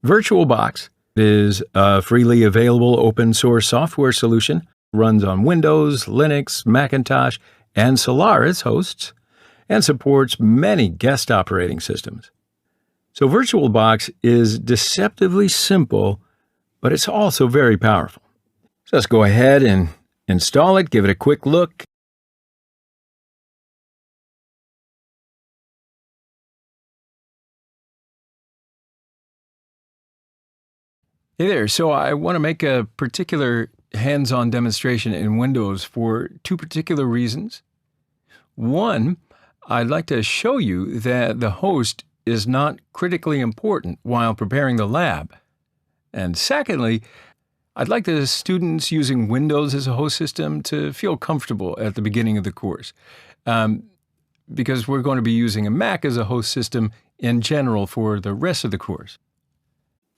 VirtualBox is a freely available open source software solution, runs on Windows, Linux, Macintosh, and Solaris hosts, and supports many guest operating systems. So VirtualBox is deceptively simple, but it's also very powerful. So let's go ahead and install it, give it a quick look. Hey there, so I want to make a particular hands-on demonstration in Windows for two particular reasons. One, I'd like to show you that the host is not critically important while preparing the lab. And secondly, I'd like the students using Windows as a host system to feel comfortable at the beginning of the course, because we're going to be using a Mac as a host system in general for the rest of the course.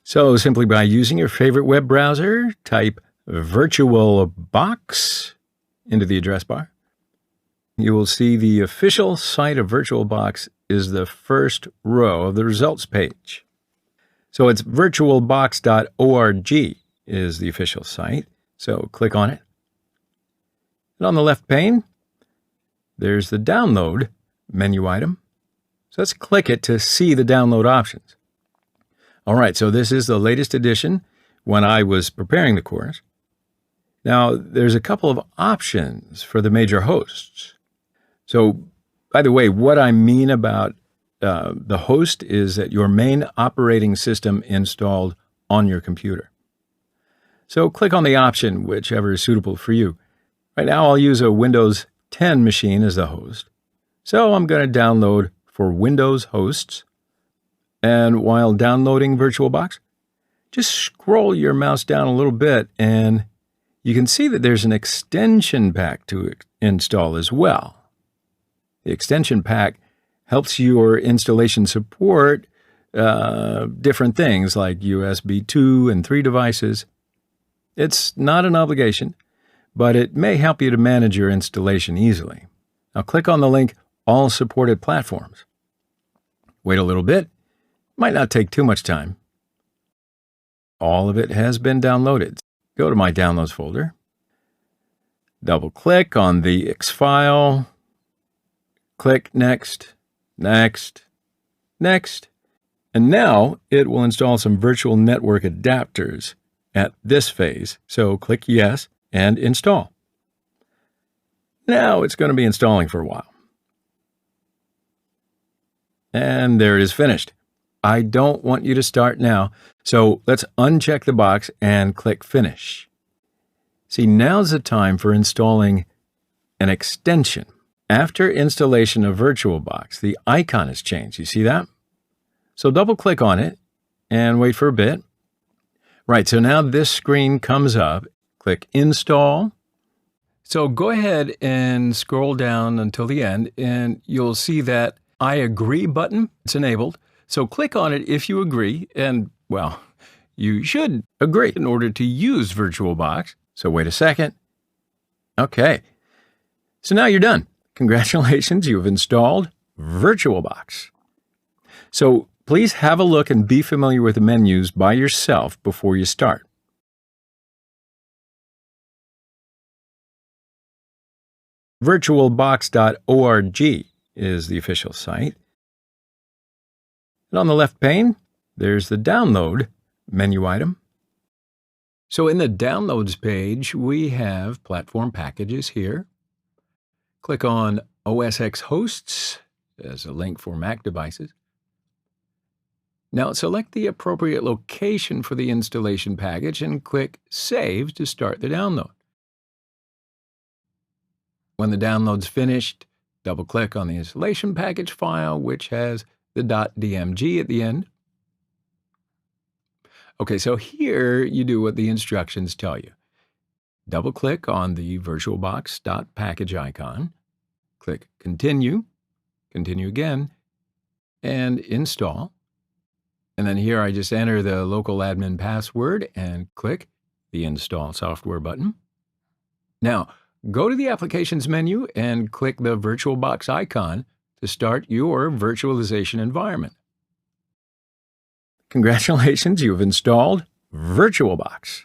So simply by using your favorite web browser, type VirtualBox into the address bar. You will see the official site of VirtualBox is the first row of the results page. So it's virtualbox.org is the official site. So click on it. And on the left pane, there's the download menu item. So let's click it to see the download options. All right, so this is the latest edition when I was preparing the course. Now, there's a couple of options for the major hosts. So, by the way, what I mean about the host is that your main operating system installed on your computer. So click on the option, whichever is suitable for you. Right now, I'll use a Windows 10 machine as the host. So I'm going to download for Windows hosts. And while downloading VirtualBox, just scroll your mouse down a little bit and you can see that there's an extension pack to install as well. The extension pack helps your installation support different things like USB 2 and 3 devices. It's not an obligation, but it may help you to manage your installation easily. Now click on the link, All Supported Platforms. Wait a little bit. Might not take too much time. All of it has been downloaded. Go to my Downloads folder. Double-click on the X file. Click Next, Next, Next. And now it will install some virtual network adapters at this phase. So click Yes and Install. Now it's going to be installing for a while. And there it is finished. I don't want you to start now, so let's uncheck the box and click Finish. See, now's the time for installing an extension. After installation of VirtualBox, the icon has changed. You see that? So double-click on it and wait for a bit. Right, so now this screen comes up. Click Install. So go ahead and scroll down until the end, and you'll see that I agree button. It's enabled. So click on it if you agree, and, well, you should agree in order to use VirtualBox. So wait a second. Okay. So now you're done. Congratulations, you've installed VirtualBox. So please have a look and be familiar with the menus by yourself before you start. VirtualBox.org is the official site. And on the left pane, there's the download menu item. So in the downloads page, we have platform packages here. Click on OS X hosts as a link for Mac devices. Now select the appropriate location for the installation package and click Save to start the download. When the download's finished, double-click on the installation package file, which has the .dmg at the end. Okay, so here you do what the instructions tell you. Double-click on the VirtualBox.package icon, click Continue, continue again, and Install. And then here I just enter the local admin password and click the Install Software button. Now, go to the Applications menu and click the VirtualBox icon to start your virtualization environment. Congratulations, you've installed VirtualBox.